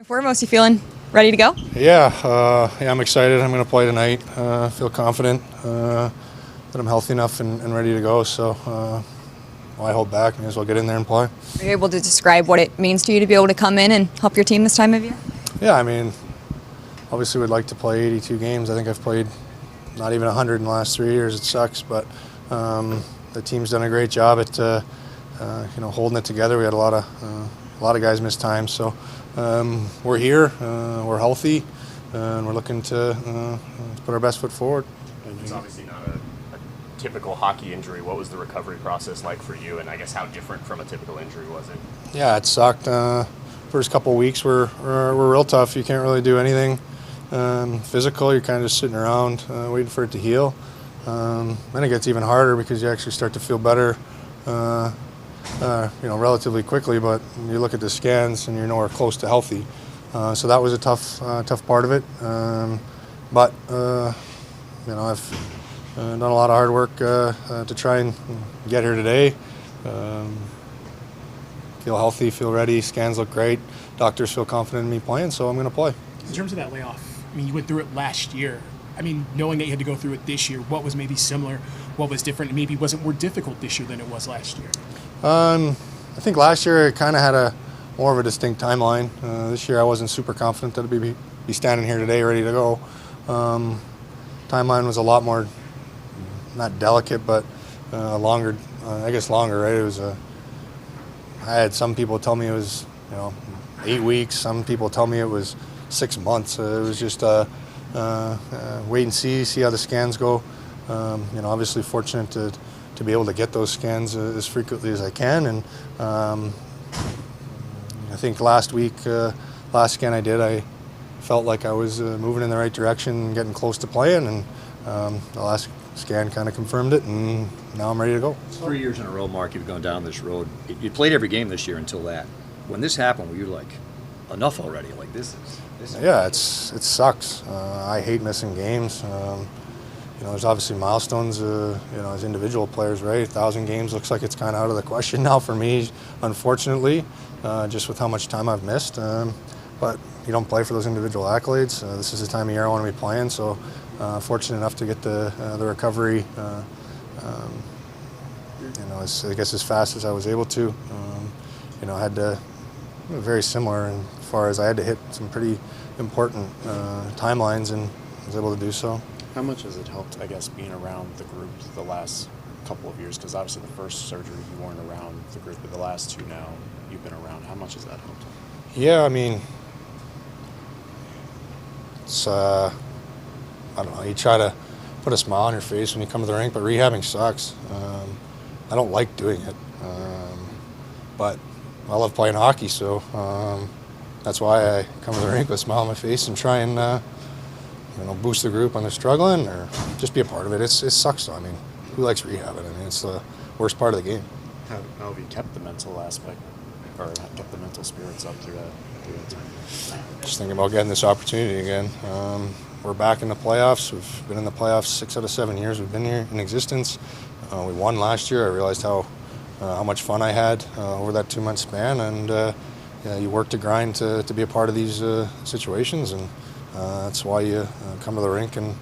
Foremost, you feeling ready to go? Yeah, I'm excited. I'm going to play tonight. Feel confident that I'm healthy enough and ready to go. So why hold back? May as well get in there and play. Are you able to describe what it means to you to be able to come in and help your team this time of year? Yeah, I mean, obviously we'd like to play 82 games. I think I've played not even 100 in the last 3 years. It sucks, but the team's done a great job at holding it together. We had a lot of guys miss time, so we're here. We're healthy, and we're looking to put our best foot forward. It's obviously not a typical hockey injury. What was the recovery process like for you, and I guess how different from a typical injury was it? Yeah, it sucked. First couple of weeks were real tough. You can't really do anything physical. You're kind of just sitting around waiting for it to heal. Then it gets even harder because you actually start to feel better, relatively quickly. But you look at the scans and you're nowhere close to healthy. So that was a tough part of it. But I've done a lot of hard work to try and get here today. Feel healthy, feel ready. Scans look great. Doctors feel confident in me playing, so I'm going to play. In terms of that layoff, I mean, you went through it last year. I mean, knowing that you had to go through it this year, what was maybe similar? What was different? And maybe was it more difficult this year than it was last year? I think last year it kind of had more of a distinct timeline. This year I wasn't super confident that I'd be standing here today ready to go. Timeline was a lot more, not delicate, but longer. Longer, right? It was I had some people tell me it was 8 weeks. Some people tell me it was 6 months. It was just wait and see how the scans go. Obviously fortunate to be able to get those scans as frequently as I can. And I think last scan I did, I felt like I was moving in the right direction, getting close to playing, and the last scan kind of confirmed it, and now I'm ready to go. 3 years in a row, Mark, you've gone down this road. You played every game this year until that. When this happened, were you like, enough already? Like this is Yeah, it sucks. I hate missing games. There's obviously milestones, as individual players, right? 1,000 games looks like it's kind of out of the question now for me, unfortunately, just with how much time I've missed. But you don't play for those individual accolades. This is the time of year I want to be playing, so fortunate enough to get the recovery, as fast as I was able to. I had to, very similar as far as I had to hit some pretty important timelines, and was able to do so. How much has it helped, I guess, being around the group the last couple of years? Because obviously the first surgery you weren't around the group, but the last two now you've been around. How much has that helped? Yeah, I mean, it's, I don't know, you try to put a smile on your face when you come to the rink, but rehabbing sucks. I don't like doing it, but I love playing hockey, so that's why I come to the rink with a smile on my face and try and boost the group when they're struggling, or just be a part of it. It sucks though. I mean, who likes rehabbing? I mean, it's the worst part of the game. How have you kept the mental aspect, or kept the mental spirits up through that time? Just thinking about getting this opportunity again. We're back in the playoffs. We've been in the playoffs 6 out of 7 years we've been here in existence. We won last year. I realized how much fun I had over that 2-month span, and you work to grind to be a part of these situations, and that's why you come to the rink and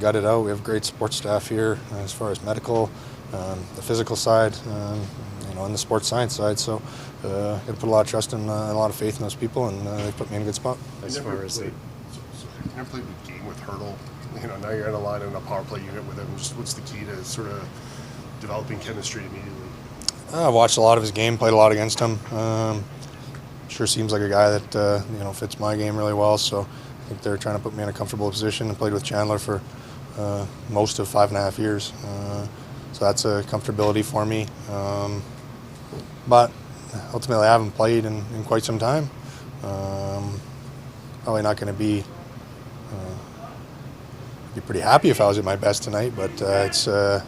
gut it out. We have great support staff here as far as medical, the physical side, and the sports science side. So got to put a lot of trust and a lot of faith in those people, and they put me in a good spot. As far as you never played a game with Hurdle. Now you're on a line in a power play unit with him. Just what's the key to sort of developing chemistry immediately? I watched a lot of his game, played a lot against him. Sure seems like a guy that fits my game really well. So I think they're trying to put me in a comfortable position. I played with Chandler for most of 5.5 years, so that's a comfortability for me. But ultimately, I haven't played in quite some time. Probably not going to be pretty happy if I was at my best tonight, but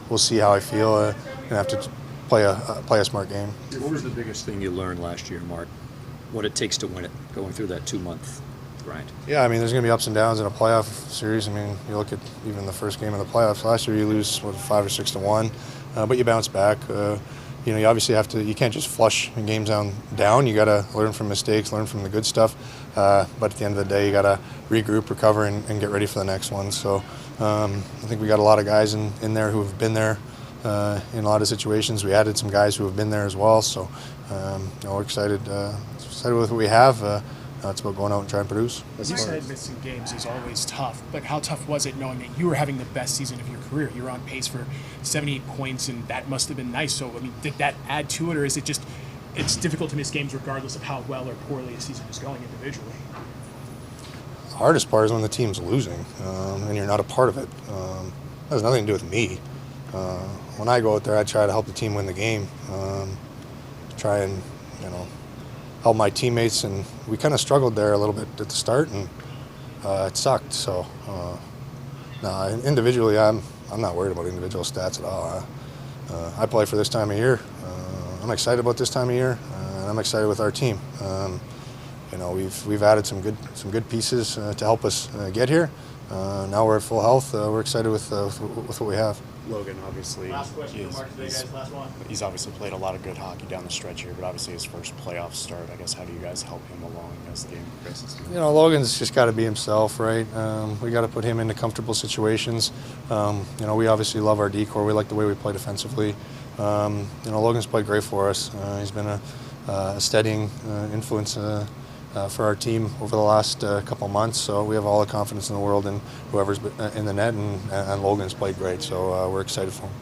we'll see how I feel. Gonna have to play a smart game. What was the biggest thing you learned last year, Mark? What it takes to win it, going through that 2-month grind? Yeah, I mean, there's going to be ups and downs in a playoff series. I mean, you look at even the first game of the playoffs last year, you lose 5 or 6 to 1, but you bounce back. you obviously have to. You can't just flush games down. You got to learn from mistakes, learn from the good stuff. But at the end of the day, you got to regroup, recover, and get ready for the next one. So I think we got a lot of guys in there who have been there in a lot of situations. We added some guys who have been there as well. So we're excited with what we have. It's about going out and trying to produce. You said missing games is always tough, but how tough was it knowing that you were having the best season of your career? You were on pace for 78 points, and that must have been nice. So, I mean, did that add to it, or is it just it's difficult to miss games regardless of how well or poorly a season is going individually? The hardest part is when the team's losing and you're not a part of it. It has nothing to do with me. When I go out there, I try to help the team win the game. Try and help my teammates, and we kind of struggled there a little bit at the start, and it sucked. So, individually, I'm not worried about individual stats at all. I play for this time of year. I'm excited about this time of year, and I'm excited with our team. We've added some good pieces to help us get here. Now we're at full health. We're excited with what we have. Logan, obviously, Last question for Mark today, guys. Last one. he's obviously played a lot of good hockey down the stretch here, but obviously his first playoff start. I guess how do you guys help him along as the game progresses? Logan's just got to be himself, right? We got to put him into comfortable situations. We obviously love our decor. We like the way we play defensively. Logan's played great for us. He's been a steadying influence for our team over the last couple months. So we have all the confidence in the world in whoever's in the net, and Logan's played great. So we're excited for him.